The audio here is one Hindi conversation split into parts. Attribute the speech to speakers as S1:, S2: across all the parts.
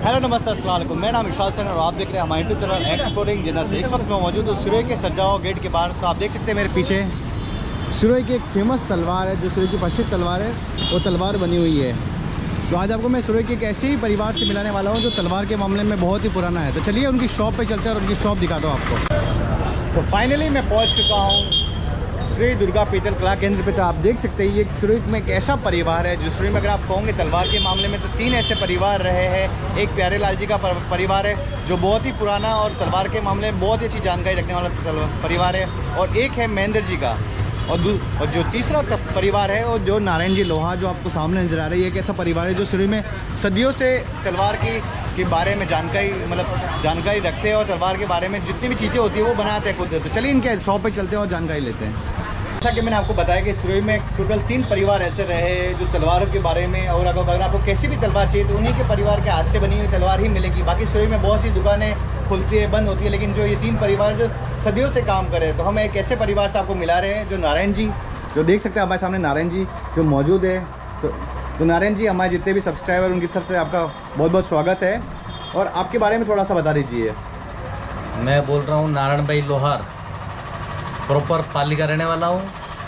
S1: हेलो नमस्ते अस्सलाम वालेकुम। मेरा नाम इरशाद सैन और आप देख रहे हैं हमारे यूट्यूब चैनल एक्सप्लोरिंग जन्नत। इस वक्त मैं मौजूद हूँ सुरई के सज्जाओ गेट के बाहर। तो आप देख सकते हैं मेरे पीछे सुरई की एक फेमस तलवार है, जो सुरई की प्रसिद्ध तलवार है, वो तलवार बनी हुई है। तो आज आपको मैं सुरई के एक ऐसे ही परिवार से मिलाने वाला हूँ जो तलवार के मामले में बहुत ही पुराना है। तो चलिए उनकी शॉप पर चलते हैं और उनकी शॉप दिखाता हूँ आपको। तो फाइनली मैं पहुँच चुका हूँ श्री दुर्गा पीतल कला केंद्र पे। तो आप देख सकते हैं ये सुरई में एक ऐसा परिवार है जो सुरई में अगर आप कहोगे तलवार के मामले में तो 3 ऐसे परिवार रहे हैं। एक प्यारे लाल जी का परिवार है जो बहुत ही पुराना और तलवार के मामले में बहुत ही अच्छी जानकारी रखने वाला परिवार है, और एक है महेंद्र जी का, और जो तीसरा परिवार है वो जो नारायण जी लोहा जो आपको सामने नजर आ रही है। एक ऐसा परिवार है जो सुरई में सदियों से तलवार के बारे में जानकारी रखते हैं और तलवार के बारे में जितनी भी चीज़ें होती है वो बनाते हैं खुद। तो चलिए इनके शॉप पे चलते हैं और जानकारी लेते हैं। जैसा कि मैंने आपको बताया कि सुरई में टोटल 3 परिवार ऐसे रहे जो तलवारों के बारे में, और अगर आपको कैसी भी तलवार चाहिए तो उन्हीं के परिवार के हाथ से बनी हुई तलवार ही मिलेगी। बाकी सुरई में बहुत सी दुकानें खुलती है, बंद होती है, लेकिन जो ये 3 परिवार जो सदियों से काम कर रहे हैं, तो हम एक ऐसे परिवार से आपको मिला रहे हैं जो नारायण जी, जो देख सकते हैं हमारे सामने नारायण जी जो मौजूद है। तो नारायण जी, हमारे जितने भी सब्सक्राइबर उनकी सबसे आपका बहुत बहुत स्वागत है, और आपके बारे में थोड़ा सा बता दीजिए।
S2: मैं बोल रहा हूँ नारायण भाई लोहार, प्रॉपर पाली का रहने वाला हूँ,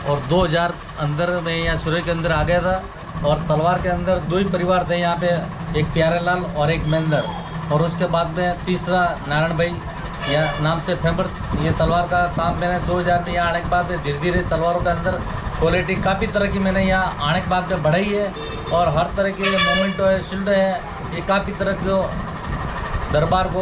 S2: और 2000 अंदर मैं यहाँ सुरई के अंदर आ गया था, और तलवार के अंदर 2 ही परिवार थे यहाँ पे, एक प्यारे लाल और एक महेंद्र, और उसके बाद में तीसरा नारायण भाई या नाम से फेमस। ये तलवार का काम मैंने 2000 में यहाँ आने के बाद धीरे धीरे तलवारों के अंदर क्वालिटी काफ़ी तरह की मैंने यहाँ आने के बाद में बढ़ाई है, और हर तरह के मोमेंटो है, शील्ड है, ये काफ़ी तरह जो दरबार को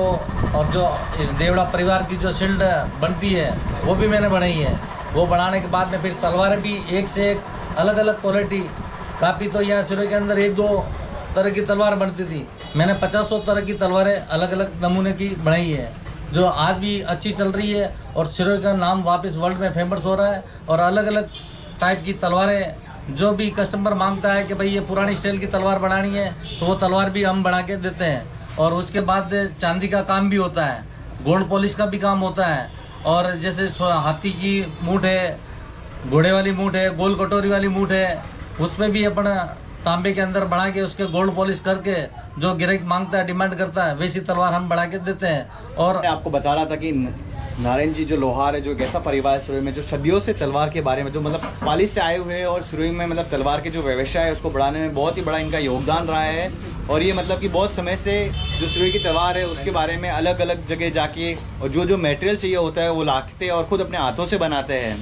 S2: और जो इस देवड़ा परिवार की जो शील्ड बनती है वो भी मैंने बनाई है। वो बनाने के बाद में फिर तलवारें भी एक से एक अलग अलग क्वालिटी काफ़ी, तो यहाँ सुरई के अंदर 1-2 तरह की तलवार बनती थी, मैंने 50 तरह की तलवारें अलग अलग नमूने की बनाई है, जो आज भी अच्छी चल रही है, और सुरई का नाम वापस वर्ल्ड में फेमस हो रहा है। और अलग अलग टाइप की तलवारें जो भी कस्टमर मांगता है कि भाई ये पुरानी स्टाइल की तलवार बनानी है, तो वो तलवार भी हम बना के देते हैं। और उसके बाद चांदी का काम भी होता है, गोल्ड पॉलिश का भी काम होता है, और जैसे हाथी की मूठ है, घोड़े वाली मूठ है, गोल कटोरी वाली मूठ है, उसमें भी अपना तांबे के अंदर बना के उसके गोल्ड पॉलिश करके जो ग्राहक मांगता है, डिमांड करता है, वैसी तलवार हम बना के देते हैं। और
S1: मैं आपको बता रहा था कि नारायण जी जो लोहार है, जो एक ऐसा परिवार है सुरई में जो सदियों से तलवार के बारे में जो पाली से आए हुए हैं, और सुरई में तलवार के जो व्यवसाय है उसको बढ़ाने में बहुत ही बड़ा इनका योगदान रहा है। और ये कि बहुत समय से जो सुरई की तलवार है उसके बारे में अलग अलग जगह जाके और जो मटेरियल चाहिए होता है वो लाते हैं और ख़ुद अपने हाथों से बनाते हैं।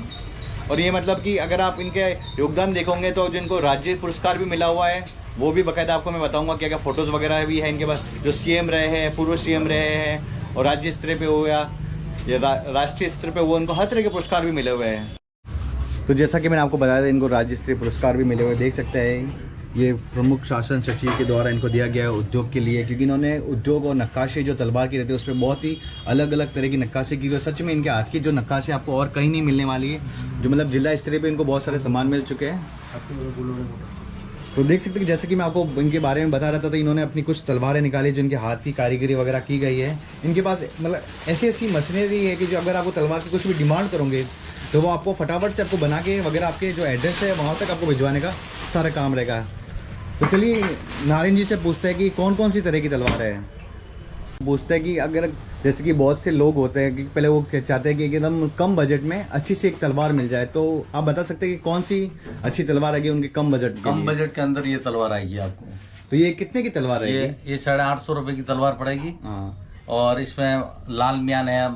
S1: और ये कि अगर आप इनके योगदान देखोगे तो जिनको राज्य पुरस्कार भी मिला हुआ है, वो भी बाकायदा आपको मैं बताऊंगा क्या क्या फ़ोटोज़ वगैरह भी है इनके पास। जो CM रहे हैं, पूर्व CM रहे हैं, और राज्य स्तर पे हो गया या राष्ट्रीय स्तर पे, वो उनको हर तरह के पुरस्कार भी मिले हुए हैं। तो जैसा कि मैंने आपको बताया था, इनको राज्य स्तरीय पुरस्कार भी मिले हुए देख सकते हैं। ये प्रमुख शासन सचिव के द्वारा इनको दिया गया है उद्योग के लिए, क्योंकि इन्होंने उद्योग और नक्काशी जो तलवार की रहती है उस पर बहुत ही अलग अलग तरह की नक्काशी की। सच में इनके हाथ की जो नक्काशी आपको और कहीं नहीं मिलने वाली है, जो जिला स्तरीय पे इनको बहुत सारे सम्मान मिल चुके हैं। तो देख सकते हैं कि जैसे कि मैं आपको इनके बारे में बता रहा था, तो इन्होंने अपनी कुछ तलवारें निकाली जिनके हाथ की कारीगरी वगैरह की गई है। इनके पास ऐसी ऐसी मशीनरी है कि जो अगर आपको तलवार की कुछ भी डिमांड करोगे तो वो आपको फटाफट से आपको बना के वगैरह आपके जो एड्रेस है वहाँ तक आपको भिजवाने का सारा काम रहेगा। तो चलिए नारायण जी से पूछते हैं कि कौन कौन सी तरह की तलवार है। पूछते हैं कि अगर जैसे कि बहुत से लोग होते हैं कि पहले वो चाहते हैं कि एकदम कम बजट में अच्छी सी एक तलवार मिल जाए, तो आप बता सकते हैं कि कौन सी अच्छी तलवार आएगी उनके कम बजट
S2: के अंदर ये तलवार आएगी आपको।
S1: तो ये कितने की तलवार है?
S2: ये 850 रुपये की तलवार पड़ेगी।
S1: हाँ।
S2: और इसमें लाल मियान है,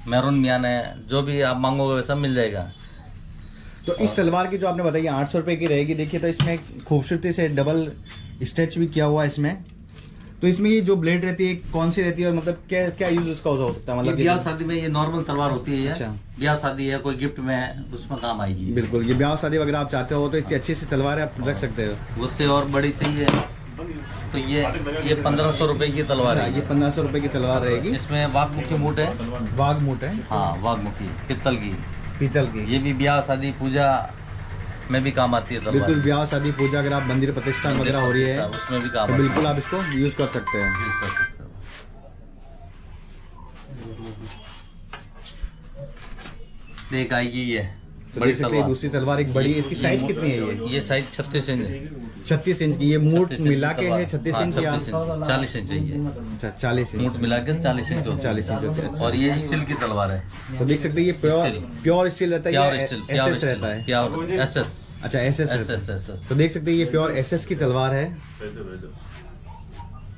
S2: मैरून मियान है, जो भी आप मांगोगे वैसा मिल जाएगा।
S1: तो इस तलवार की जो आपने बताई 800 रुपये की रहेगी। देखिए तो इसमें खूबसूरती से डबल स्टिच भी किया हुआ है इसमें। तो इसमें ये जो ब्लेड रहती है कौन सी रहती है, और क्या क्या यूज उसका हो सकता है?
S2: ब्याह शादी में ये नॉर्मल तलवार होती है।
S1: अच्छा,
S2: ब्याह शादी है, कोई गिफ्ट में उसमें काम आएगी।
S1: बिल्कुल, ये ब्याह शादी वगैरह आप चाहते हो तो इतनी अच्छी सी तलवार आप रख सकते हो।
S2: उससे और बड़ी चाहिए तो ये 1500 रुपए की तलवार है।
S1: ये 1500 रुपये की तलवार रहेगी।
S2: इसमें वाघमुखी मूठ है।
S1: वाघमुठ है?
S2: हाँ, वाघमुखी पीतल की। ये भी ब्याह शादी पूजा में भी काम आती है तलवार।
S1: बिल्कुल, ब्याह शादी पूजा अगर आप मंदिर प्रतिष्ठान वगैरह हो रही है
S2: उसमें भी काम
S1: तो बिल्कुल आप इसको यूज कर सकते हैं।
S2: एक आएगी ये
S1: तो
S2: बड़ी
S1: देख सकते हैं
S2: तलवार।
S1: दूसरी तलवार एक बड़ी है, इसकी साइज कितनी है
S2: ये साइज 36 इंच है।
S1: 36 इंच की, ये मूठ
S2: 36 इंच
S1: मिला के
S2: तलवार।
S1: है 36
S2: हाँ,
S1: इंच या
S2: 36 इंच, 40 इंच है ये।
S1: अच्छा 40
S2: मूठ
S1: इंच,
S2: मिला के 40 इंच होता है।
S1: 40 इंच होती है। अच्छा।
S2: और ये स्टील की तलवार है।
S1: तो देख सकते हैं ये प्योर स्टील रहता है
S2: प्योर
S1: या
S2: स्टील, प्योर
S1: एसएस रहता है?
S2: Pure SS.
S1: अच्छा एसएस रहता है।
S2: एसएस।
S1: तो देख सकते हैं ये प्योर एसएस की तलवार है।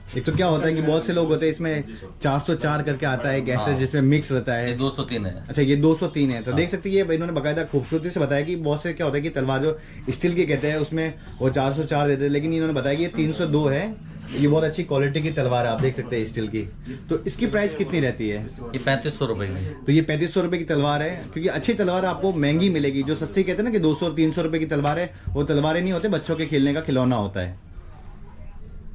S1: एक तो क्या होता है कि बहुत से लोग होते हैं इसमें 404 करके आता है, एक एसएस
S2: हाँ।
S1: जिसमें मिक्स रहता
S2: ये
S1: है।
S2: 203 है।
S1: अच्छा ये 203 है। तो
S2: हाँ।
S1: देख सकते हैं ये इन्होंने बकायदा खूबसूरती से बताया कि बहुत से क्या होता है कि तलवार जो स्टील की कहते हैं उसमें वो 404 देते हैं, लेकिन इन्होंने बताया कि ये 302 है। ये बहुत अच्छी क्वालिटी की तलवार है, आप देख सकते हैं स्टील की। तो इसकी प्राइस कितनी रहती है?
S2: ये 3500 रुपए की।
S1: तो ये 3500 रुपए की तलवार है, क्योंकि अच्छी तलवार आपको महंगी मिलेगी। जो सस्ती कहते हैं ना कि 200-300 रुपए की तलवार है, वो तलवारें नहीं होते, बच्चों के खेलने का खिलौना होता है।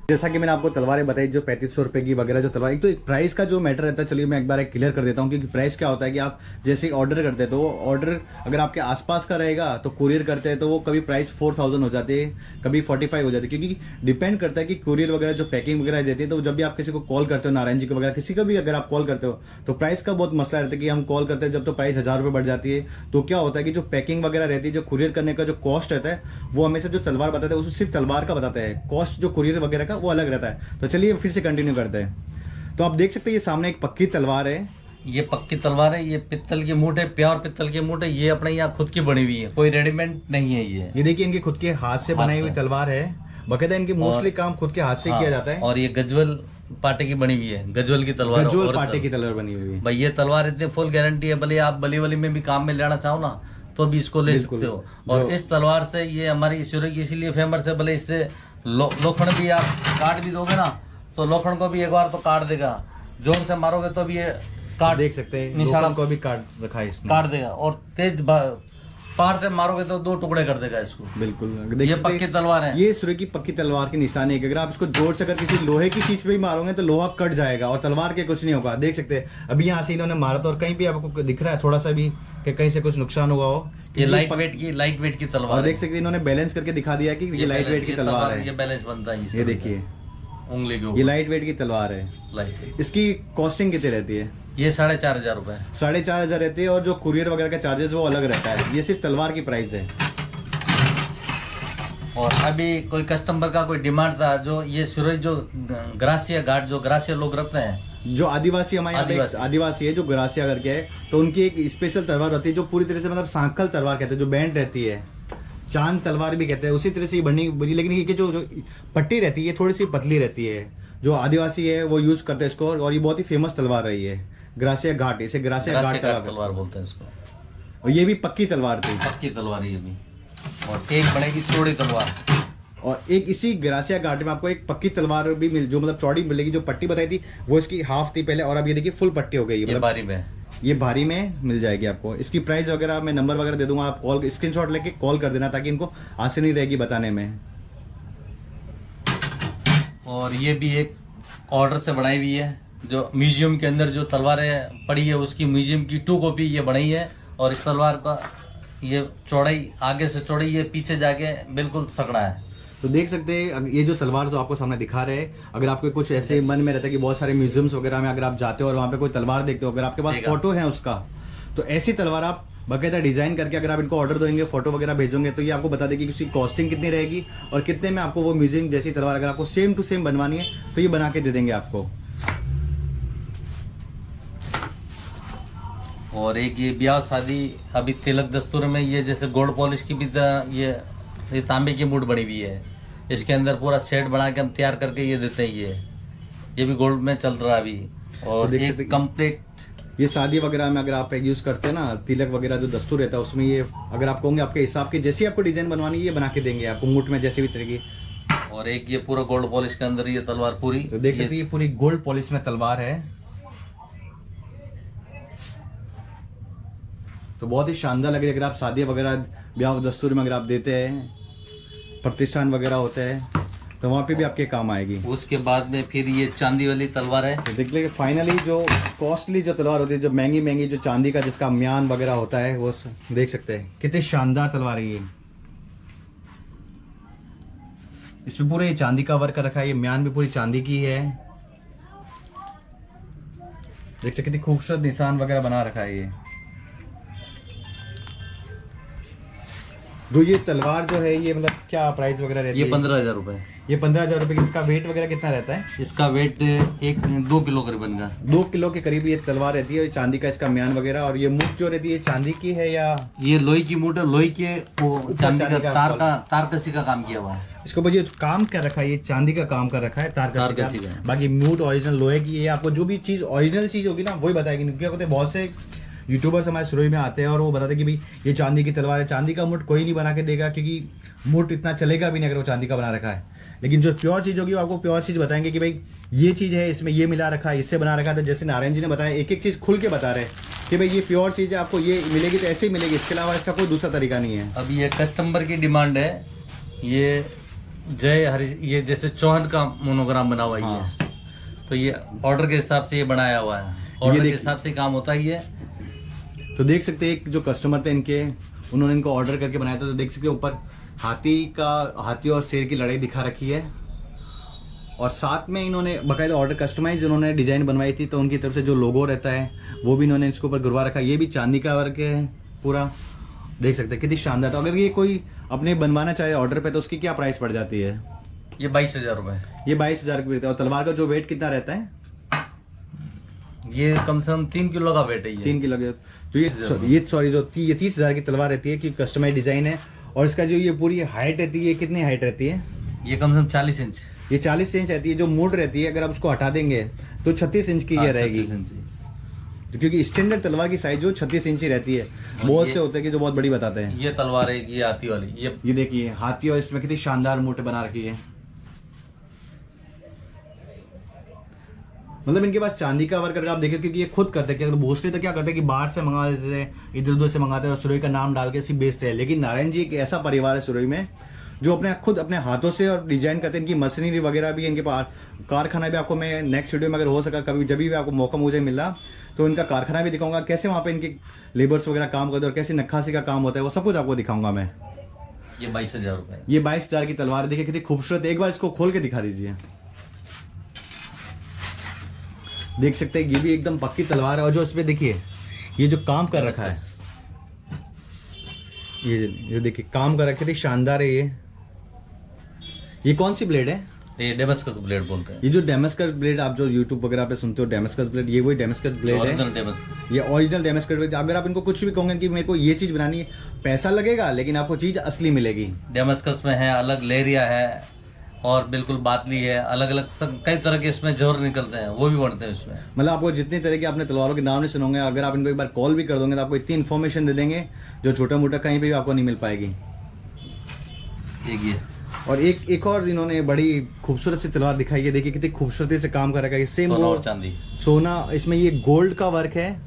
S1: जैसा कि मैंने आपको तलवारें बताई जो 3500 रुपए की वगैरह जो तलवार, एक तो एक प्राइस का जो मैटर रहता है, चलिए मैं एक बार क्लियर कर देता हूँ। क्योंकि प्राइस क्या होता है कि आप जैसे ऑर्डर करते हैं तो वो ऑर्डर अगर आपके आसपास का रहेगा तो कुरियर करते हैं तो वो कभी प्राइस 4000 हो जाती है, कभी 45 हो जाती है, क्योंकि डिपेंड करता है कि कुरियर वगैरह जो पैकिंग वगैरह देती है। तो जब भी आप किसी को कॉल करते हो, नारायण जी को वगैरह किसी का भी अगर आप कॉल करते हो तो प्राइस का बहुत मसला रहता है कि हम कॉल करते हैं जब तो प्राइस 1000 रुपये बढ़ जाती है। तो क्या होता है कि जो पैकिंग वगैरह रहती है, जो कुरियर करने का जो कॉस्ट रहता है, वो हमेशा जो तलवार बताता है उसको सिर्फ तलवार का बताता है, कॉस्ट जो कुरियर वगैरह का वो अलग रहता है। तो चलिए फिर से कंटिन्यू करते हैं। तो आप देख सकते हैं ये सामने एक पक्की तलवार है।
S2: ये पक्की तलवार है। ये पित्तल की मूठ है, प्योर पित्तल की मूठ है। ये अपने यहाँ खुद की बनी हुई है, कोई रेडीमेड नहीं है ये।
S1: ये देखिए इनके खुद के हाथ से बनाई हुई
S2: से।
S1: तलवार है। बकायदा इनके मोस्टली काम खुद के हाथ से किया जाता है।
S2: और ये गजवल पाटे की बनी हुई है, गजवल की तलवार।
S1: गजोल
S2: और
S1: पाटे की तलवार बनी हुई है।
S2: भाई ये तलवार इतनी फुल गारंटी है, भले आप बली वली में भी काम में लेना चाहो ना तो भी इसको ले
S1: बिल्कुल।
S2: सकते हो। और इस तलवार से ये हमारी सूर्य की इसीलिए फेमस है, भले इससे लोखंड भी आप काट भी दोगे ना तो लोखंड को भी एक बार तो काट देगा, जोर से मारोगे तो भी ये काट
S1: देख सकते हैं
S2: निशाना
S1: लोखंड को भी काट रखा है इसने।
S2: काट देगा। और तेज पार से मारोगे तो 2 टुकड़े कर देगा इसको।
S1: बिल्कुल
S2: ये पक्की तलवार है।
S1: ये सूर्य की पक्की तलवार की निशानी है। अगर आप इसको जोर से अगर किसी लोहे की चीज पे भी मारोगे तो लोहा कट जाएगा और तलवार के कुछ नहीं होगा। देख सकते हैं अभी यहाँ से इन्होंने मारा था और कहीं भी आपको दिख रहा है थोड़ा सा भी कि कहीं से कुछ नुकसान हुआ हो।
S2: ये लाइट वेट की तलवार
S1: और
S2: है।
S1: देख सकते हैं इन्होंने बैलेंस करके दिखा दिया कि ये लाइट वेट की तलवार है।
S2: ये बैलेंस बनता है
S1: ये देखिए
S2: उंगली के
S1: ये
S2: ऊपर।
S1: लाइट वेट की तलवार है।
S2: लाइट
S1: इसकी कॉस्टिंग कितनी रहती है?
S2: ये 4500 रुपए।
S1: 4500 रहती है और जो कुरियर वगैरह का चार्जेस वो अलग रहता है। ये सिर्फ तलवार की प्राइस है।
S2: और अभी कोई कस्टमर का कोई डिमांड था, जो ये सूरज जो ग्रासिया घाट जो ग्रासिया लोग रहते हैं,
S1: जो आदिवासी हमारे यहाँ पे एक आदिवासी है जो ग्रासिया करके है, तो उनकी एक स्पेशल तलवार होती है जो पूरी तरह से मतलब सांकल तलवार कहते हैं, जो बैंड रहती है, चांद तलवार भी कहते हैं, उसी तरह से ये बनी। लेकिन ये जो पट्टी रहती है ये थोड़ी सी पतली रहती है। जो आदिवासी है वो यूज करते हैं इसको और ये बहुत ही फेमस तलवार रही है। ग्रासिया घाट, इसे ग्रासिया घाट
S2: तलवार बोलते हैं इसको।
S1: और ये भी पक्की तलवार थी।
S2: पक्की तलवार ये भी। और एक बनेगी चौड़ी तलवार।
S1: और एक इसी ग्रासिया घाट में आपको एक पक्की तलवार भी मिल, जो मतलब चौड़ी मिलेगी। जो पट्टी बताई थी वो इसकी हाफ थी पहले, और अब ये देखिए फुल पट्टी हो गई है। मतलब
S2: बारी में
S1: ये भारी में मिल जाएगी आपको। इसकी प्राइस वगैरह मैं नंबर वगैरह दे दूंगा, आप कॉल स्क्रीनशॉट लेके कॉल कर देना ताकि इनको आसानी रहेगी बताने में।
S2: और ये भी एक ऑर्डर से बनाई हुई है, जो म्यूजियम के अंदर जो तलवारें पड़ी है उसकी म्यूजियम की 2 कॉपी ये बनाई है। और इस तलवार का ये चौड़ाई आगे से चौड़ी है, पीछे जाके बिल्कुल सकड़ा है।
S1: तो देख सकते हैं ये जो तलवार जो आपको सामने दिखा रहे हैं, अगर आपको कुछ ऐसे मन में रहता है कि बहुत सारे म्यूजियम्स वगैरह में अगर आप जाते हो और वहाँ पे कोई तलवार देखते हो, अगर आपके पास फोटो है उसका, तो ऐसी तलवार आप बाकायदा डिजाइन करके अगर आप इनको ऑर्डर देंगे, फोटो वगैरह भेजोगे, तो ये आपको बता देगी कि उसकी कॉस्टिंग कितनी रहेगी और कितने में आपको वो म्यूजियम जैसी तलवार अगर आपको सेम टू सेम बनवानी है तो ये बना के दे देंगे आपको।
S2: और एक ये ब्याह शादी अभी तिलक दस्तूर में ये जैसे गोल्ड पॉलिश की भी ये तांबे की मूठ बनी हुई है। इसके अंदर पूरा सेट बना के हम तैयार करके ये देते हैं। ये भी गोल्ड में चल रहा है अभी। और एक कंप्लीट
S1: ये शादी वगैरह में अगर आप यूज करते हैं ना, तिलक वगैरह जो दस्तूर रहता है उसमें ये अगर आप कहोगे आपके हिसाब की जैसी आपको डिजाइन बनवानी है ये बना के देंगे आपको मूठ में जैसे भी तरह की।
S2: और एक ये पूरा गोल्ड पॉलिश के अंदर ये तलवार पूरी,
S1: तो देख सकते हैं ये पूरी गोल्ड पॉलिश में तलवार है। तो बहुत ही शानदार लग रही है। अगर आप शादी वगैरह ब्याह दस्तूर में अगर आप देते हैं, प्रतिष्ठान वगैरह होते हैं, तो वहाँ पे भी आपके काम आएगी।
S2: उसके बाद में फिर ये चांदी वाली तलवार है।
S1: तो देख लीजिए फाइनली जो कॉस्टली जो तलवार होती है, जो महंगी महंगी जो चांदी का जिसका म्यान वगैरह होता है, वो देख सकते हैं कितनी शानदार तलवार है ये। इसमें पूरे ये चांदी का वर्क रखा है, ये म्यान भी पूरी चांदी की है। देख सकते कितनी खूबसूरत निशान वगैरह बना रखा है ये। जो ये तलवार जो है ये मतलब क्या प्राइस वगैरह रहती
S2: ये
S1: है?
S2: 15,000 रुपये।
S1: ये 15,000 रुपये की। इसका वेट वगैरह कितना रहता है?
S2: इसका वेट 2 किलो करीबन का।
S1: 2 किलो के करीब ये तलवार रहती है। और चांदी का इसका म्यान वगैरह, और ये मुठ जो रहती है चांदी की है या
S2: ये लोही की मूठ है, लोही के वो चांदी का
S1: का
S2: तार कसी का काम किया हुआ है।
S1: इसके ऊपर ये काम क्या रखा है? ये चांदी का काम कर रखा है, तार
S2: तारकसी
S1: का।
S2: का।
S1: बाकी मूठ ओरिजिनल लोहे की है। आपको जो भी चीज ओरिजिनल चीज होगी ना वही बताएगी। क्या होते हैं बहुत से यूट्यूबर्स हमारे शुरू में आते हैं और वो बताते हैं कि भाई ये चांदी की तलवार है। चांदी का मुठ कोई नहीं बना के देगा, क्योंकि मुठ इतना चलेगा भी नहीं अगर वो चांदी का बना रखा है। लेकिन जो प्योर चीज होगी वो आपको प्योर चीज बताएंगे कि भाई ये चीज है, इसमें ये मिला रखा है, इससे बना रखा था। जैसे नारायण जी ने बताया, एक एक चीज खुल के बता रहे हैं कि भाई ये प्योर चीज है, आपको ये मिलेगी तो ऐसे ही मिलेगी, इसके अलावा इसका कोई दूसरा तरीका नहीं है।
S2: अब ये कस्टमर की डिमांड है। ये जय हरि, ये जैसे चौहान का मोनोग्राम बना हुआ है ये, तो ये ऑर्डर के हिसाब से ये बनाया हुआ है। ऑर्डर के हिसाब से काम होता है ये।
S1: तो देख सकते हैं एक जो कस्टमर थे इनके, उन्होंने इनको ऑर्डर करके बनाया था। तो देख सकते हैं ऊपर हाथी और शेर की लड़ाई दिखा रखी है, और साथ में इन्होंने बाकायदा ऑर्डर कस्टमाइज उन्होंने डिजाइन बनवाई थी। तो उनकी तरफ से जो लोगो रहता है वो भी इन्होंने इसके ऊपर गुरवा रखा। ये भी चांदी का वर्क है पूरा, देख सकते हैं कितनी शानदार। तो अगर ये कोई अपने बनवाना चाहे ऑर्डर पे तो उसकी क्या प्राइस पड़ जाती है?
S2: ये 22,000 रुपये।
S1: ये 22,000 की रहता है। और तलवार का जो वेट कितना रहता है?
S2: ये कम से कम 3 किलो का वेट है ये।
S1: 3 किलो का। तो ये 30,000 की तलवार रहती है कि कस्टमाइज डिजाइन है। और इसका जो ये पूरी हाइट रहती है, ये कितनी हाइट रहती है?
S2: ये कम से कम 40 इंच।
S1: ये 40 इंच रहती है। जो मूड रहती है अगर आप उसको हटा देंगे तो 36 इंच की ये रहेगी।
S2: 36 इंच।
S1: क्योंकि स्टैंडर्ड तलवार की साइज जो 36 इंच ही रहती है। बहुत से होते हैं कि जो बहुत बड़ी बताते हैं।
S2: ये तलवार है, ये हाथी वाली।
S1: ये देखिए हाथी, और इसमें कितनी शानदार मूठ बना रखी है। मतलब इनके पास चांदी का वर्क अगर आप देखें, क्योंकि ये खुद करते हैं। अगर मोस्टली तो क्या करते हैं कि बाहर से मंगा देते हैं, इधर उधर से मंगाते हैं और सुरई का नाम डाल के इसी बेचते हैं। लेकिन नारायण जी एक ऐसा परिवार है सुरई में जो अपने खुद अपने हाथों से और डिजाइन करते हैं। इनकी मशीनरी वगैरह भी इनके पास, कारखाना भी आपको मैं नेक्स्ट वीडियो में अगर हो सका कभी जब भी आपको मौका मुझे मिला तो इनका कारखाना भी दिखाऊंगा, कैसे वहाँ पे इनके लेबर्स वगैरह काम करते हैं और कैसे नक्काशी का काम होता है, वो सब कुछ आपको दिखाऊंगा मैं।
S2: ये 22,000 रुपये।
S1: ये 22,000 की तलवार देखिए कितनी खूबसूरत है। एक बार इसको खोल के दिखा दीजिए। देख सकते हैं ये भी एकदम पक्की तलवार है। और जो इसमें देखिए ये जो काम कर रखा है, ये देखिए काम कर रखा है, शानदार है। ये कौन सी ब्लेड है?
S2: ये डेमस्कस ब्लेड बोलते हैं।
S1: ये जो डेमस्कस ब्लेड आप जो यूट्यूब वगैरह पे सुनते हो डेमस्कस ब्लेड, ये वही डेमस्कस ब्लेड है।
S2: डेमस्कस।
S1: ये ओरिजिनल डेमस्कस ब्लेड। अगर आप इनको कुछ भी कहोगे कि मेरे को ये चीज बनानी है, पैसा लगेगा लेकिन आपको चीज असली मिलेगी।
S2: डेमस्कस में है, अलग लेरिया है और बिल्कुल बातली है, अलग अलग कई तरह के इसमें जोर निकलते हैं, वो भी बनते हैं इसमें।
S1: मतलब आपको जितनी तरह की आपने तलवारों के नाम नहीं सुनोगे, अगर आप इनको एक बार कॉल भी कर दोगे तो आपको इतनी इन्फॉर्मेशन दे देंगे जो छोटा मोटा कहीं पे भी आपको नहीं मिल पाएगी।
S2: ये
S1: और एक और इन्होंने बड़ी खूबसूरत सी तलवार दिखाई है। देखिए कितनी खूबसूरती से काम कर रखा है। सेम
S2: सोना और चांदी।
S1: सोना, इसमें ये गोल्ड का वर्क है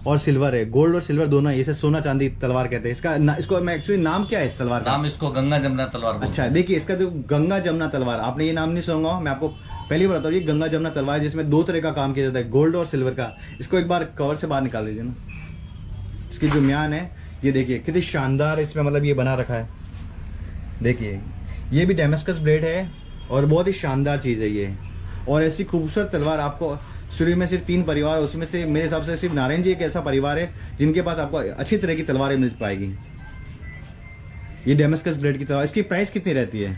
S1: और सिल्वर है। गोल्ड और सिल्वर दोनों है। इसे सोना चांदी तलवार कहते हैं। इसको मैं एक्चुअली नाम क्या है इस तलवार का?
S2: नाम इसको गंगा जमुना तलवार बोलते हैं।
S1: अच्छा देखिए इसका जो गंगा जमुना तलवार, आपने ये नाम नहीं सुना, मैं आपको पहले बताता हूँ। ये गंगा जमुना तलवार जिसमें 2 तरह का काम किया जाता है, गोल्ड और सिल्वर का। इसको एक बार कवर से बाहर निकाल दीजिए ना। इसकी जो म्यान है ये देखिए कितनी शानदार इसमें मतलब ये बना रखा है। देखिए ये भी डेमस्कस ब्लेड है और बहुत ही शानदार चीज़ है ये। और ऐसी खूबसूरत तलवार आपको शुरू में सिर्फ 3 परिवार, उसमें से मेरे हिसाब से सिर्फ नारायण जी एक ऐसा परिवार है जिनके पास आपको अच्छी तरह की तलवारें मिल पाएगी। ये डेमस्कस ब्लेड की तलवार, इसकी प्राइस कितनी रहती है?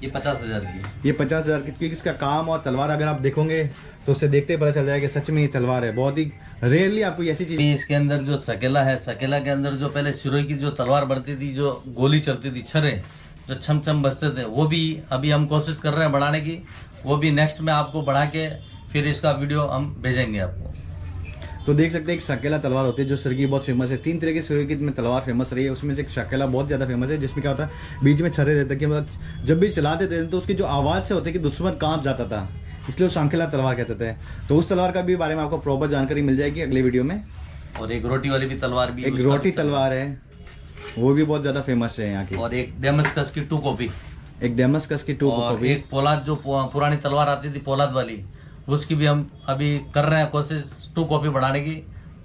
S2: ये 50,000 की।
S1: ये 50,000 की, क्योंकि इसका काम और तलवार अगर आप देखोगे तो उससे देखते ही पता चल जाएगा कि सच में ये तलवार है। बहुत ही रेयरली आपको ऐसी चीज।
S2: इसके अंदर जो सकेला है, सकेला के अंदर जो पहले शुरू की जो तलवार बढ़ती थी, जो गोली चलती थी, छरे जो छम छम बजते थे, वो भी अभी हम कोशिश कर रहे हैं बढ़ाने की। वो भी नेक्स्ट में आपको बढ़ा के फिर इसका वीडियो हम भेजेंगे आपको।
S1: तो देख सकते हैं एक शकेला तलवार होती है जो सुर्गी बहुत फेमस है। 3 तरह की सुर्गी में तलवार फेमस रही है, उसमें से एक शकेला बहुत ज़्यादा फेमस है, जिसमें क्या होता है बीच में छर्रे रहते हैं कि मतलब जब भी चलाते थे तो उसकी जो आवाज़ से होती है कि दुश्मन कांप जाता था, इसलिए वो शंखेला तलवार कहते थे। तो उस तलवार का भी बारे में आपको प्रॉपर जानकारी मिल जाएगी अगले वीडियो में।
S2: और एक रोटी वाली भी तलवार भी,
S1: एक रोटी तलवार है, वो भी बहुत ज़्यादा फेमस है यहाँ की।
S2: और एक डेमस्कस की 2 कॉपी,
S1: एक डेमस्कस की 2 कॉपी।
S2: एक पोलाद जो पुरानी तलवार आती थी पोलाद वाली, उसकी भी हम अभी कर रहे हैं कोशिश 2 कॉपी बढ़ाने की।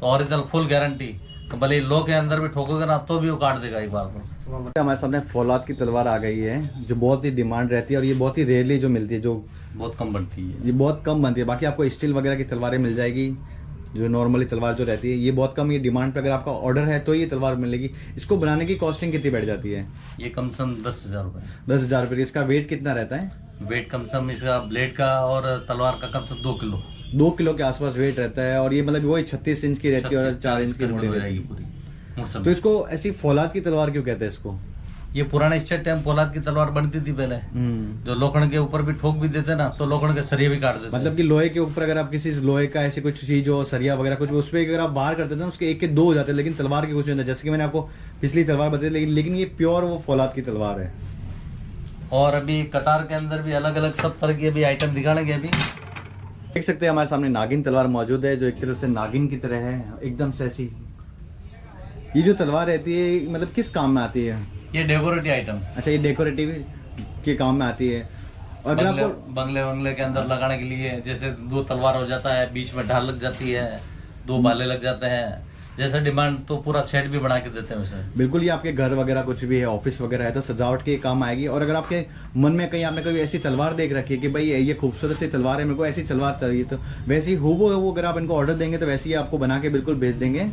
S2: तो ओरिजिनल फुल गारंटी, भले लो के अंदर भी ठोकोगे ना तो भी वो काट देगा एक बार तो।
S1: हमारे सामने फौलाद की तलवार आ गई है जो बहुत ही डिमांड रहती है और ये बहुत ही रेयरली जो मिलती है, जो
S2: बहुत कम बनती है,
S1: ये बहुत कम बनती है। बाकी आपको स्टील वगैरह की तलवारें मिल जाएगी, जो नॉर्मली तलवार जो रहती है ये बहुत कम, ये डिमांड पे अगर आपका ऑर्डर है तो ये तलवार मिलेगी। इसको बनाने की कॉस्टिंग कितनी बैठ जाती है?
S2: ये कम से कम 10,000 रुपये।
S1: 10,000 रुपये। इसका वेट कितना रहता है?
S2: वेट कम से कम इसका ब्लेड का और तलवार का कम से कम 2 किलो।
S1: 2 किलो के आसपास वेट रहता है। और ये मतलब वही 36 इंच की रहती है और 4 इंच की मोटी रहती है
S2: पूरी।
S1: तो इसको ऐसी फौलाद की तलवार क्यों कहते हैं इसको?
S2: ये पुराने स्टेट टाइम फौलाद की तलवार बनती थी पहले, जो लोखंड के ऊपर भी ठोक भी देते ना तो लोखंड के सरिये भी काट देते।
S1: मतलब कि लोहे के ऊपर अगर आप किसी लोहे का ऐसी कुछ चीज हो, सरिया वगैरह कुछ, उस पर अगर आप बाहर करते थे ना उसके 1 के 2 हो जाते हैं, लेकिन तलवार के कुछ नहीं होता। जैसे कि मैंने आपको पिछली तलवार बताई, लेकिन ये प्योर वो फौलाद की तलवार है।
S2: और अभी कतार के अंदर भी अलग अलग सब तरह के अभी आइटम दिखाएंगे। अभी
S1: देख सकते हैं हमारे सामने नागिन तलवार मौजूद है, जो एक तरफ से नागिन की तरह है, एकदम से ऐसी। ये जो तलवार रहती है मतलब किस काम में आती है?
S2: ये डेकोरेटिव आइटम।
S1: अच्छा, ये डेकोरेटिव के काम में आती है। और अगर आपको
S2: बंगले के अंदर लगाने के लिए, जैसे 2 तलवार हो जाता है, बीच में ढाल लग जाती है, 2 भाले लग जाते हैं, जैसे डिमांड तो पूरा सेट भी बना के देते हैं उसे।
S1: बिल्कुल, ये आपके घर वगैरह कुछ भी है, ऑफिस वगैरह है तो सजावट के काम आएगी। और अगर आपके मन में कहीं आपने कभी ऐसी तलवार देख रखी है कि भाई ये खूबसूरत सी तलवार है, मेरे को ऐसी तलवार चाहिए, तो वैसी हूबहू अगर आप इनको ऑर्डर देंगे तो वैसी आपको बना के बिल्कुल भेज देंगे।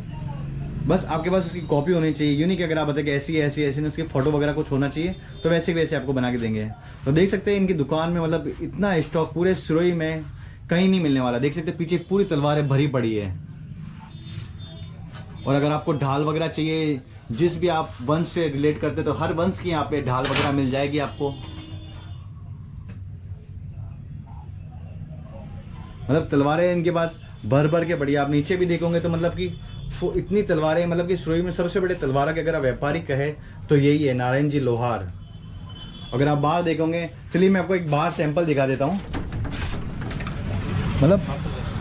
S1: बस आपके पास उसकी कॉपी होनी चाहिए। यूँ नहीं कि अगर आप बताए कि ऐसी ऐसी ऐसी नहीं, उसकी फोटो वगैरह कुछ होना चाहिए, तो वैसे वैसे आपको बना के देंगे। तो देख सकते हैं इनकी दुकान में मतलब इतना स्टॉक पूरे सिरोही में कहीं नहीं मिलने वाला। देख सकते हैं पीछे पूरी तलवारें भरी पड़ी है। और अगर आपको ढाल वगैरह चाहिए, जिस भी आप वंश से रिलेट करते तो हर वंश की यहाँ पे ढाल वगैरह मिल जाएगी आपको। मतलब तलवारें इनके पास भर भर के बढ़िया। आप नीचे भी देखोगे तो मतलब कि इतनी तलवारें, मतलब कि सिरोही में सबसे बड़े तलवार के अगर आप व्यापारी कहे तो यही है, नारायण जी लोहार। अगर आप बाहर देखोगे, चलिए मैं आपको एक बाहर सैंपल दिखा देता हूँ। मतलब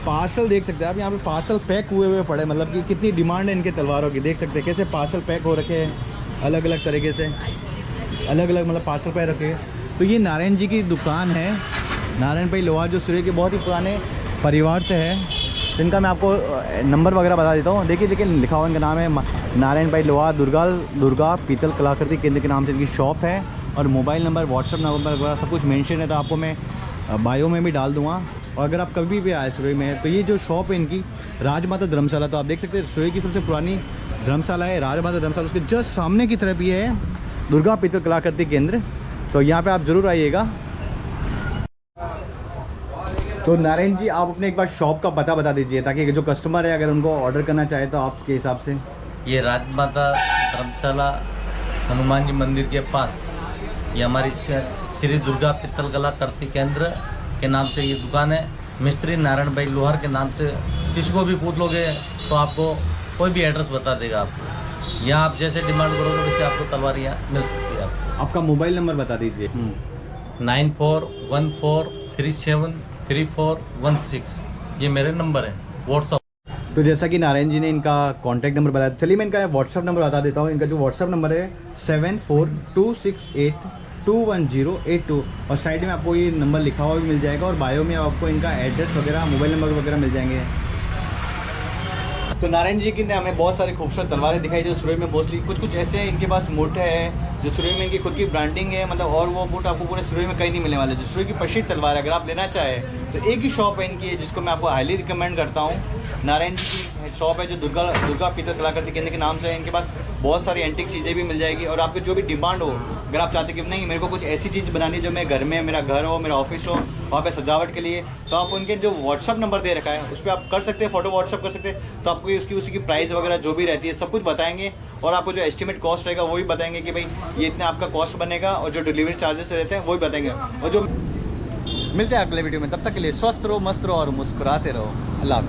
S1: पार्सल देख सकते हैं आप, यहाँ पे पार्सल पैक हुए पड़े। मतलब कि कितनी डिमांड है इनके तलवारों की। देख सकते हैं कैसे पार्सल पैक हो रखे हैं अलग अलग तरीके से, अलग अलग मतलब पार्सल पैक रखे हैं। तो ये नारायण जी की दुकान है, नारायण भाई लोहार, जो सिरोही के बहुत ही पुराने परिवार से है। इनका मैं आपको नंबर वगैरह बता देता हूँ। देखिए लिखा हुआ इनका नाम है नारायण भाई लोहार, दुर्गा पीतल कलाकृति केंद्र के नाम से इनकी शॉप है। और मोबाइल नंबर, व्हाट्सअप नंबर वगैरह सब कुछ मेंशन है, तो आपको मैं बायो में भी डाल दूँगा। और अगर आप कभी भी आए सिरोही में, तो ये जो शॉप है इनकी राजमाता धर्मशाला, तो आप देख सकते हैं सिरोही की सबसे पुरानी धर्मशाला है राजमाता धर्मशाला। उसके जस्ट सामने की तरफ ये है दुर्गा पीतल कलाकृति केंद्र। तो यहाँ पे आप ज़रूर आइएगा। तो नारायण जी, आप अपने एक बार शॉप का पता बता दीजिए, ताकि जो कस्टमर है अगर उनको ऑर्डर करना चाहे तो आपके हिसाब से।
S2: ये राजमाता धर्मशाला हनुमान जी मंदिर के पास, ये हमारी श्री दुर्गा पीतल कलाकृति केंद्र के नाम से ये दुकान है। मिस्त्री नारायण भाई लोहार के नाम से किसको भी पूछ लोगे तो आपको कोई भी एड्रेस बता देगा आपको। यहाँ आप जैसे डिमांड करोगे वैसे आपको तलवार यहाँ मिल सकती है। आपको
S1: आपका मोबाइल नंबर बता दीजिए।
S2: 9414373416, ये मेरे नंबर है व्हाट्सअप।
S1: तो जैसा कि नारायण जी ने इनका कॉन्टैक्ट नंबर बताया, चलिए मैं इनका व्हाट्सअप नंबर बता देता हूँ। इनका जो व्हाट्सअप नंबर है 7426821082। और साइड में आपको ये नंबर लिखा हुआ भी मिल जाएगा, और बायो में आपको इनका एड्रेस वगैरह, मोबाइल नंबर वगैरह मिल जाएंगे। तो नारायण जी की ने हमें बहुत सारी खूबसूरत तलवारें दिखाई, जो सिरोही में मोस्टली कुछ ऐसे हैं। इनके पास मूठ है जो सिरोही में इनकी खुद की ब्रांडिंग है, मतलब और वो मूठ आपको पूरे सिरोही में कहीं नहीं मिलने वाले। जो सिरोही की प्रसिद्ध तलवार है, अगर आप लेना चाहें तो एक ही शॉप है इनकी, जिसको मैं आपको हाईली रिकमेंड करता हूँ। नारायण जी की शॉप है जो दुर्गा पीतल कलाकृति केंद्र के नाम से है। इनके पास बहुत सारी एंटीक चीज़ें भी मिल जाएगी। और आपको जो भी डिमांड हो, अगर आप चाहते कि नहीं मेरे को कुछ ऐसी चीज़ बनानी है जो मैं घर में, मेरा घर हो, मेरा ऑफिस हो, वहाँ पे सजावट के लिए, तो आप उनके जो व्हाट्सअप नंबर दे रखा है उस पर आप कर सकते हैं, फ़ोटो व्हाट्सअप कर सकते हैं। तो आपको उसकी प्राइस वगैरह जो भी रहती है सब कुछ बताएंगे। और आपको जो एस्टिमेट कॉस्ट रहेगा वो भी बताएंगे कि भाई ये इतना आपका कॉस्ट बनेगा, और जो डिलीवरी चार्जेस रहते हैं वो भी बताएंगे। और जो मिलते हैं अगले वीडियो में, तब तक के लिए स्वस्थ रहो, मस्त रहो और मुस्कुराते रहो। अल्लाह।